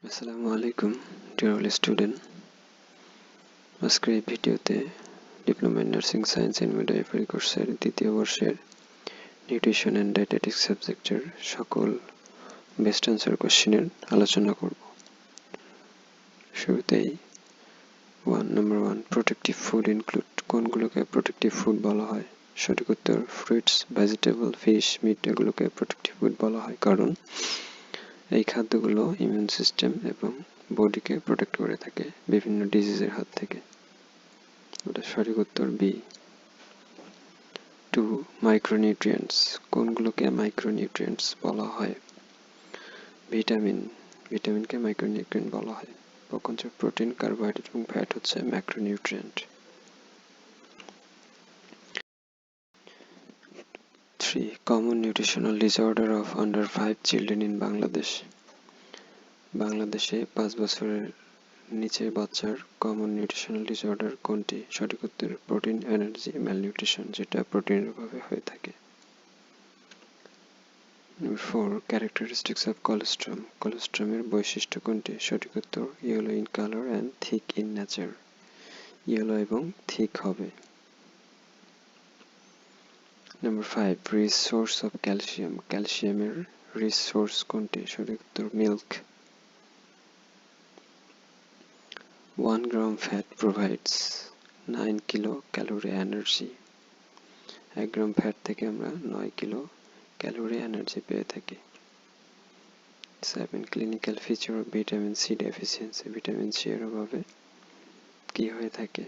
আসসালামু আলাইকুম deer all student. আজকের এই ভিডিওতে diploma in nursing science and midwifery কোর্সের দ্বিতীয় বর্ষের নিউট্রিশন অ্যান্ড ডায়েটেটিক্স সাবজেক্টের সকল বেস্ট অ্যান্সার কোশ্চেনের আলোচনা করব। শুরুতেই নাম্বার 1, প্রোটেক্টিভ ফুড ইনক্লুড কোনগুলোকে প্রোটেক্টিভ ফুড বলা হয়? সঠিক উত্তর ফ্রুটস, ভেজিটেবল, ফিশ, মিট এগুলোকে প্রোটেক্টিভ ফুড বলা হয় কারণ এই খাদ্যগুলো ইমিউন সিস্টেম এবং বডিকে প্রোটেক্ট করে থাকে বিভিন্ন ডিজিজের হাত থেকে। ওটা সঠিক উত্তর বি। 2, মাইক্রোনিউট্রিয়েন্টস কোনগুলোকে মাইক্রোনিউট্রিয়েন্টস বলা হয়? ভিটামিনকে মাইক্রোনিউট্রিয়েন্ট বলা হয়। প্রোটিন, কার্বোহাইড্রেট এবং ফ্যাট হচ্ছে macronutrient. 3, common nutritional disorder of under 5 children in Bangladesh. বাংলাদেশে 5 বছরের নিচের বাচ্চার কমন নিউট্রিশনাল ডিসঅর্ডার কোনটি? সঠিক উত্তর প্রোটিন এনার্জি ম্যালনিউট্রিশন, যেটা প্রোটিনের অভাবে হয়ে থাকে। 4, ক্যারেক্টারিস্টিক্স অফ কোলেস্ট্রম কোলেস্ট্রমের বৈশিষ্ট্য কোনটি? সঠিক উত্তর yellow in colour and thick in nature, yellow এবং থিক হবে। 5, রিচ সোর্স অফ ক্যালসিয়াম ক্যালসিয়ামের রিচ সোর্স কোনটি? সঠিক উত্তর milk. 1 gram fat provides 9 kilo calorie energy. 1 gram fat থেকে আমরা 9 কিলো ক্যালোরি এনার্জি পেয়ে থাকি। 7, clinical feature of vitamin C deficiency vitamin C এর অভাবে কি হয়ে থাকে?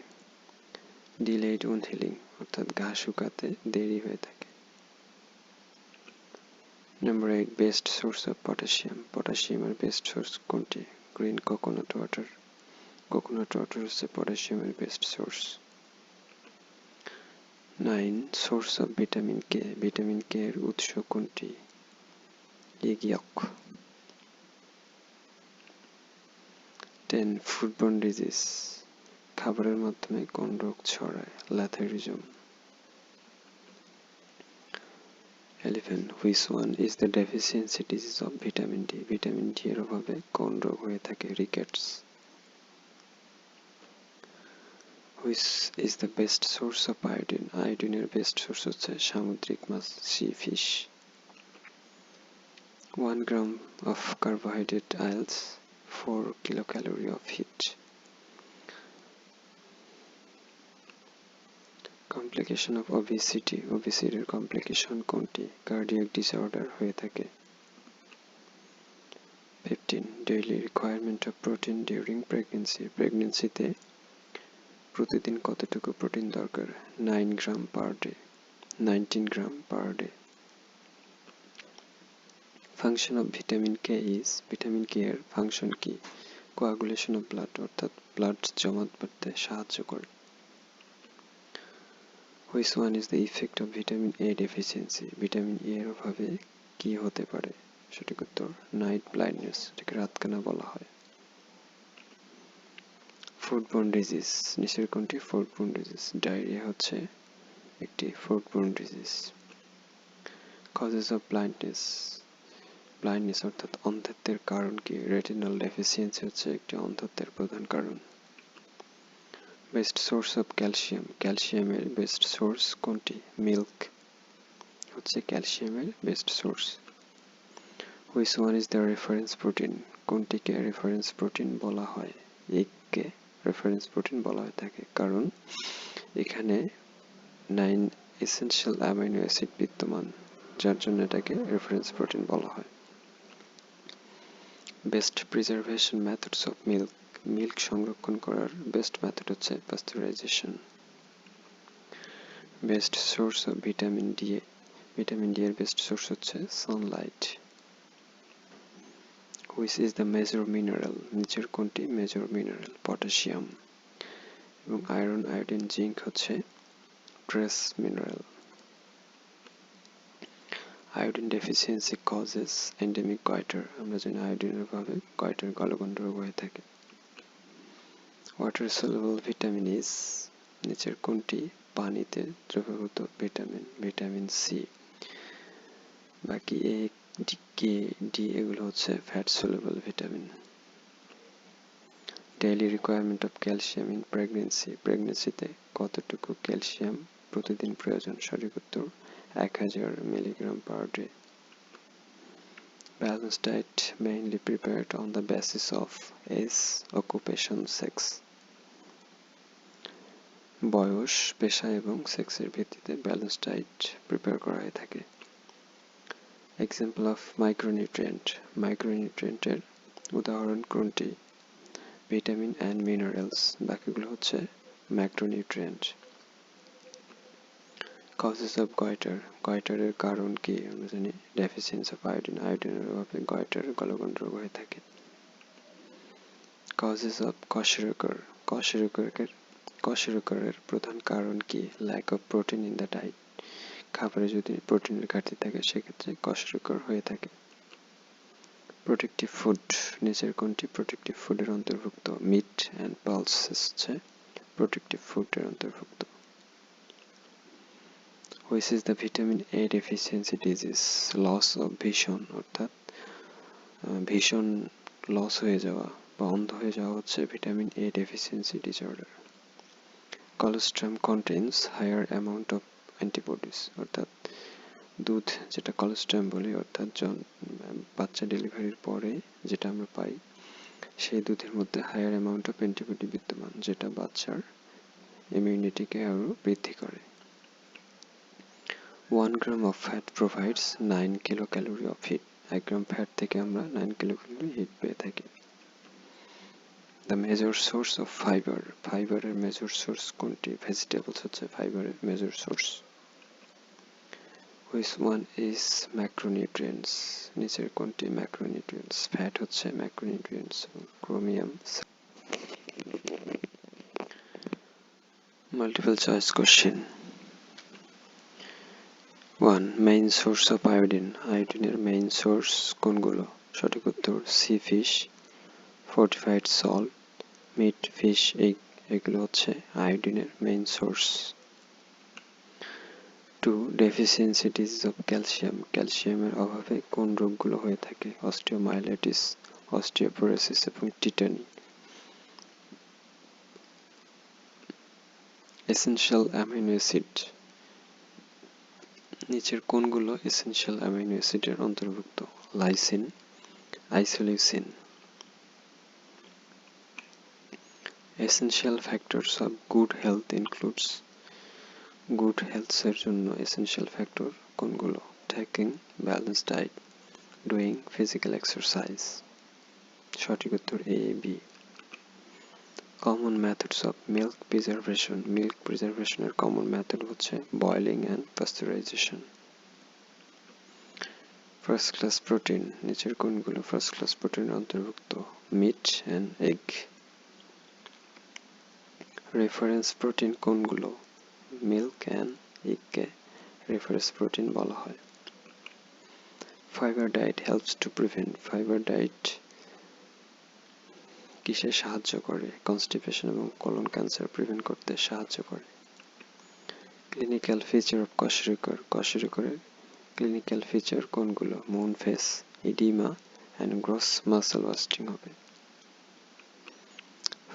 ডিলেড উন্ড হিলিং, অর্থাৎ ঘা শুকাতে দেরি হয়ে থাকে। 8, বেস্ট সোর্স অফ পটাশিয়াম পটাশিয়ামের বেস্ট সোর্স কোনটি? গ্রিন কোকোনাট ওয়াটার হচ্ছে পটাশিয়ামের best source. 9, source of vitamin K এর উৎস কোনটি? এগ ইয়ক। 10, ফুডবর্ন ডিজিজ খাবারের মাধ্যমে কোন রোগ ছড়ায়? ল্যাথেরিজম। 11, which one is the deficiency disease of vitamin D vitamin D এর অভাবে কোন রোগ হয়ে থাকে? Rickets. Which is the best source of iodine আয়োডিনের বেস্ট সোর্স হচ্ছে সামুদ্রিক মাছ, sea fish. 1 gram of carbohydrate yields 4 kilocalorie of heat. Complication of ওবেসিটির কমপ্লিকেশন কোনটি? কার্ডিয়াক ডিসঅর্ডার হয়ে থাকে। 15, daily requirement of protein during প্রেগনেন্সিতে প্রতিদিন কতটুকু প্রোটিন দরকার? 19 gram per day. Function of vitamin K এর ফাংশন কি? কোয়াগুলেশন অফ ব্লাড, অর্থাৎ ব্লাড জমাট বাঁধতে সাহায্য করে। Which one is the effect of vitamin A deficiency vitamin A এর অভাবে কি হতে পারে? সঠিক উত্তর নাইট ব্লাইন্ডনেস, এটাকে রাতকানা বলা হয়। ফুডবর্ন ডিজিজ নিচের কোনটি ফুডবর্ন ডিজিজ? ডায়রিয়া হচ্ছে একটি ফুডবর্ন ডিজিজ। কজেস অফ ব্লাইন্ডনেস অর্থাৎ অন্ধত্বের কারণ কি? রেটিনাল ডেফিসিয়েন্সি হচ্ছে একটি অন্ধত্বের প্রধান কারণ। বেস্ট সোর্স অফ ক্যালসিয়ামের বেস্ট সোর্স কোনটি? মিল্ক হচ্ছে ক্যালসিয়ামের best source. Which one is the reference protein কোনটিকে রেফারেন্স প্রোটিন বলা হয়? এগকে রেফারেন্স প্রোটিন বলা হয়ে থাকে কারণ এখানে 9 এসেনশিয়াল অ্যামাইনো অ্যাসিড বিদ্যমান, যার জন্য এটাকে রেফারেন্স প্রোটিন বলা হয়। Best preservation methods of milk সংরক্ষণ করার বেস্ট মেথড হচ্ছে pasteurisation. Best source of vitamin D এর বেস্ট সোর্স হচ্ছে Sunlight. Which is the major mineral নিচের কোনটি মেজর মিনারেল? পটাশিয়াম। এবং আয়রন, আয়োডিন, জিঙ্ক হচ্ছে trace mineral. Iodine deficiency causes endemic goitre, আমরা জানি আয়োডিনের অভাবে গয়টার গলগণ্ড রোগ হয়ে থাকে। ওয়াটার সলিউবল ভিটামিন ইজ নিচের কোনটি পানিতে দ্রবীভূত ভিটামিন সি। বাকি এ, কে, ডি এগুলো হচ্ছে fat soluble vitamin. Daily requirement of calcium in প্রেগনেন্সিতে কতটুকু ক্যালসিয়াম প্রতিদিন প্রয়োজন? সঠিক উত্তর 1000 milligram per day. Balanced diet mainly prepared on the basis of age, occupation, sex. বয়স, পেশা এবং সেক্সের ভিত্তিতে ব্যালেন্স ডায়েট প্রিপেয়ার করা হয়ে থাকে। এক্সাম্পল অফ মাইক্রোনিউট্রিয়েন্টের উদাহরণ কোনটি? ভিটামিন অ্যান্ড মিনারেলস, বাকিগুলো হচ্ছে ম্যাক্রোনিউট্রিয়েন্ট। কজেস অফ গয়টারের কারণ কি? আমরা জানি ডেফিসিয়েন্সি অফ আয়োডিনের অভাবে গয়টার গলগণ্ড রোগ হয়ে থাকে। কজেস অফ কশেরুকারের প্রধান কারণ কি? Lack of protein in the diet, খাবারে যদি প্রোটিনের ঘাটতি থাকে সেক্ষেত্রে কশেরুকার হয়ে থাকে। প্রোটেক্টিভ ফুড, নিচের কোনটি প্রোটেক্টিভ ফুডের অন্তর্ভুক্ত? মিট অ্যান্ড পালসেস হচ্ছে প্রোটেক্টিভ ফুডের অন্তর্ভুক্ত। Which is the vitamin A deficiency disease? Loss of vision, অর্থাৎ ভিশন লস হয়ে যাওয়া বা অন্ধ হয়ে যাওয়া হচ্ছে vitamin A deficiency disorder. Colostrum contains higher amount of antibodies, অর্থাৎ দুধ যেটা কলেস্ট্রাম বলি, অর্থাৎ বাচ্চা ডেলিভারির পরে যেটা আমরা পাই সেই দুধের মধ্যে হায়ার অ্যামাউন্ট অফ অ্যান্টিবডি বিদ্যমান, যেটা বাচ্চার ইমিউনিটিকে আরও বৃদ্ধি করে। 1 gram of fat provides 9 kilo calorie of heat, 1 gram fat থেকে আমরা 9 কিলো ক্যালোরি হিট পেয়ে থাকি। দ্য মেজর সোর্স অফ ফাইবারের মেজর সোর্স কোনটি? ভেজিটেবলস হচ্ছে ফাইবারের major source. Which one is macronutrients, নিচের কোনটি ম্যাক্রোনিউট্রিয়েন্টস? ফ্যাট হচ্ছে macronutrients. Chromium. Multiple choice question. 1. Main source of আয়োডিনের মেইন সোর্স কোনগুলো? সঠিক উত্তর sea fish, fortified salt, meat, fish, egg, এগুলো হচ্ছে আয়োডিনের main source. 2. Deficiency disease of ক্যালসিয়ামের অভাবে কোন রোগগুলো হয়ে থাকে? অস্টিওমাইলাইটিস, অস্টিওপোরোসিস এবং টিটানি। এসেনশিয়াল অ্যামিনো অ্যাসিড, নিচের কোনগুলো এসেনশিয়াল অ্যামিনো অ্যাসিডের অন্তর্ভুক্ত? Lysine, isoleucine. Essential factors of good health includes, good হেলথের জন্য এসেনশিয়াল ফ্যাক্টর কোনগুলো? Taking balanced diet, doing physical exercise. সঠিক উত্তর A, B. Common methods of milk প্রিজারভেশনের কমন মেথড হচ্ছে boiling and pasteurization. First class protein, নিচের কোনগুলো first class প্রোটিনের অন্তর্ভুক্ত? Meat and egg. Reference protein কোনগুলো? মিল্ক অ্যান্ড এগকে রেফারেন্স প্রোটিন বলা হয়। Fibre diet helps to prevent, fibre diet কিসে সাহায্য করে? কনস্টিপেশন এবং কোলন ক্যান্সার প্রিভেন্ট করতে সাহায্য করে। ক্লিনিক্যাল ফিচার অফ কশেরুকারের ক্লিনিক্যাল ফিচার কোনগুলো? Moon face, oedema and gross muscle wasting হবে।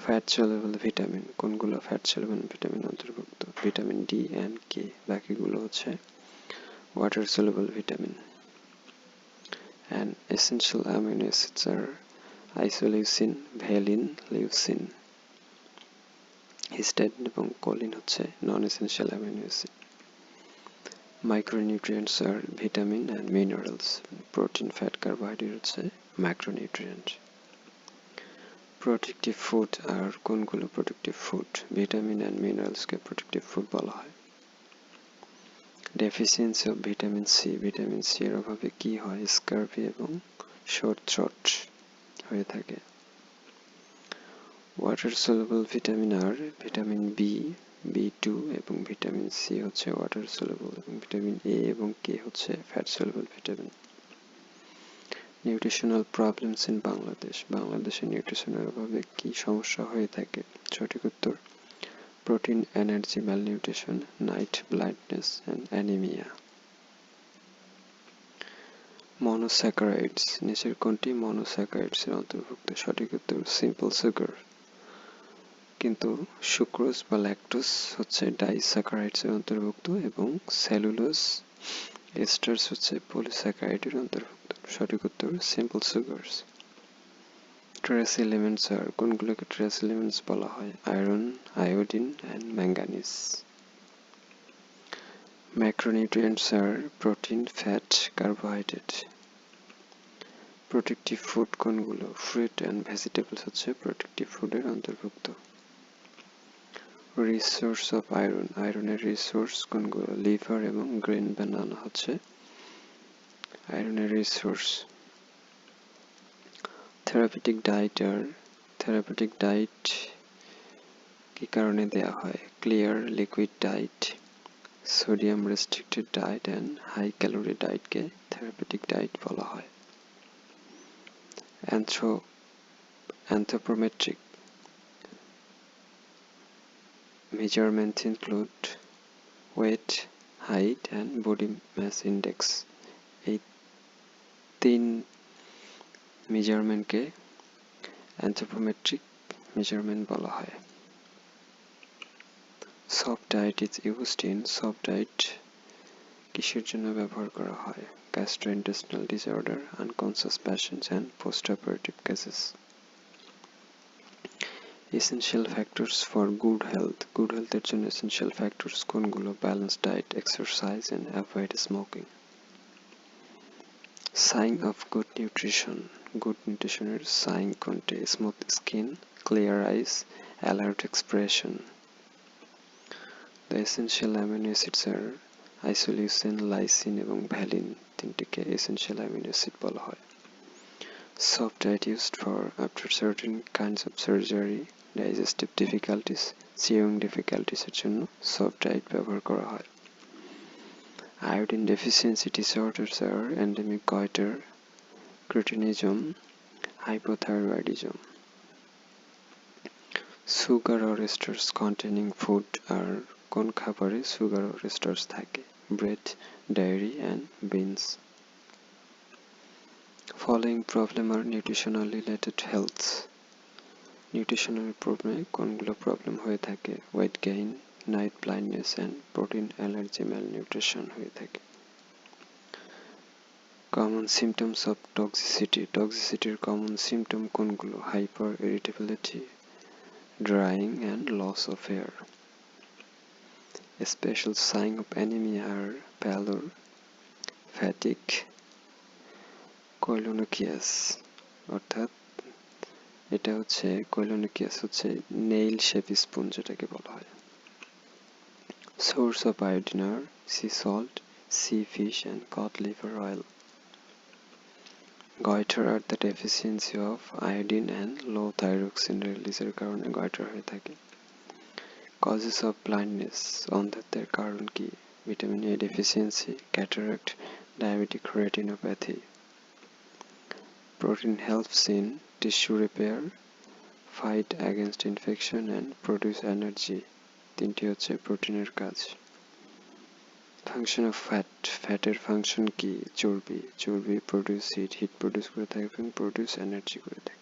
ফ্যাট সলিউবল ভিটামিন কোনগুলো ফ্যাট সলিউবল ভিটামিন অন্তর্ভুক্ত? ভিটামিন ডি অ্যান্ড কে, বাকিগুলো হচ্ছে water soluble vitamin. And essential amino acids আর আইসোলিউসিন, ভ্যালিন, লিউসিন। হিস্টাডিন এবং choline হচ্ছে non essential amino acid. Micronutrients আর vitamin and minerals, protein, fat, carbohydrate হচ্ছে macronutrient. Protective food আর কোনগুলো protective food? Vitamin and মিনারেলসকে protective food বলা হয়। Deficiency of vitamin C এর অভাবে কি হয়? স্কারভি এবং শর্ট থ্রোট হয়ে থাকে। ওয়াটার সলিউবল ভিটামিন আর ভিটামিন B2 এবং ভিটামিন সি হচ্ছে ওয়াটার সলিউবল এবং ভিটামিন এ এবং কে হচ্ছে fat soluble vitamin. Nutritional problems in বাংলাদেশে নিউট্রিশনের অভাবে কি সমস্যা হয়ে থাকে? সঠিক উত্তর protein energy malnutrition, night blindness and anaemia. মনোস্যাকারাইডস, নিচের কোনটি মনোস্যাকারাইডস এর অন্তর্ভুক্ত? সঠিক উত্তর সিম্পল সুগার। কিন্তু সুক্রোজ বা ল্যাকটোজ হচ্ছে ডাইস্যাকারাইডসের অন্তর্ভুক্ত এবং সেলুলোজ এস্টার্স হচ্ছে পলিস্যাকারাইডের অন্তর্ভুক্ত। সঠিক উত্তর সিম্পল সুগারস। ট্রেস এলিমেন্টস আর কোনগুলোকে ট্রেস এলিমেন্টস বলা হয়? Iron, iodine and manganese. Macronutrients আর protein, fat, carbohydrate. Protective food কোনগুলো? ফ্রুট অ্যান্ড ভেজিটেবলস হচ্ছে প্রোটেক্টিভ ফুডের অন্তর্ভুক্ত। রিসোর্স অফ আয়রন, আয়রনের রিসোর্স কোনগুলো? লিভার এবং গ্রিন ব্যানানা হচ্ছে আয়রনের রিসোর্স। থেরাপিউটিক ডায়েট আর থেরাপিউটিক ডায়েট কি কারণে দেয়া হয়? Clear liquid diet, sodium restricted diet and high calorie ডায়েটকে থেরাপিউটিক ডায়েট বলা হয়। Anthropometric measurements include weight, height and body mass index. এই তিন মেজারমেন্টকে anthropometric measurement বলা হয়। Soft diet is used in soft diet কিসের জন্য ব্যবহার করা হয়? Gastrointestinal disorder, unconscious patients and post-operative cases. Essential factors for good health, good health এর জন্য essential factors কোনগুলো? Balanced diet, exercise and avoid smoking. Sign of good nutrition, good nutrition এর sign কোনটি? Smooth skin, clear eyes, alert expression. The essential amino acids are isoleucine, lysine এবং valine, তিনটিকে essential amino acid বলা হয়। Soft diet used for after certain kinds of surgery, digestive difficulties, chewing difficulties এর জন্য soft diet ব্যবহার করা হয়। Iodine deficiency disorders are endemic goiter, cretinism, hypothyroidism. Sugar or esters containing food are কোন খাবারে sugar or esters থাকে? Bread, dairy and beans. Following problem are nutritional related health. Nutritional প্রবলেমে কোনগুলো প্রবলেম হয়ে থাকে? Weight gain, night blindness and protein allergy, malnutrition হয়ে থাকে। Common symptoms of toxicity, টক্সিসিটির কমন সিমটম কোনগুলো? Hyper irritability, drying and loss of hair. Special sign of anaemia আর pallor, fatigue, koilonychias, অর্থাৎ এটা হচ্ছে কোইলোনোকিয়াস হচ্ছে নেইল শেপ স্পুন যেটাকে বলা হয়। সোর্স অফ আয়োডিন আর sea salt, sea fish and cod liver oil. Goitre আর the deficiency of iodine and low thyroxine রিলিজের কারণে গয়টার হয়ে থাকে। কজেস অফ ব্লাইন্ডনেস, অন্ধত্বের কারণ কি? Vitamin A deficiency, cataract, diabetic retinopathy. Protein helps in tissue repair, fight against infection and produce energy, তিনটি হচ্ছে প্রোটিনের কাজ। ফাংশন অফ ফ্যাট, ফ্যাটের ফাংশন কি? চর্বি, চর্বি প্রডিউস হিট, হিট প্রডিউস করে থাকে এবং প্রডিউস এনার্জি করে থাকে।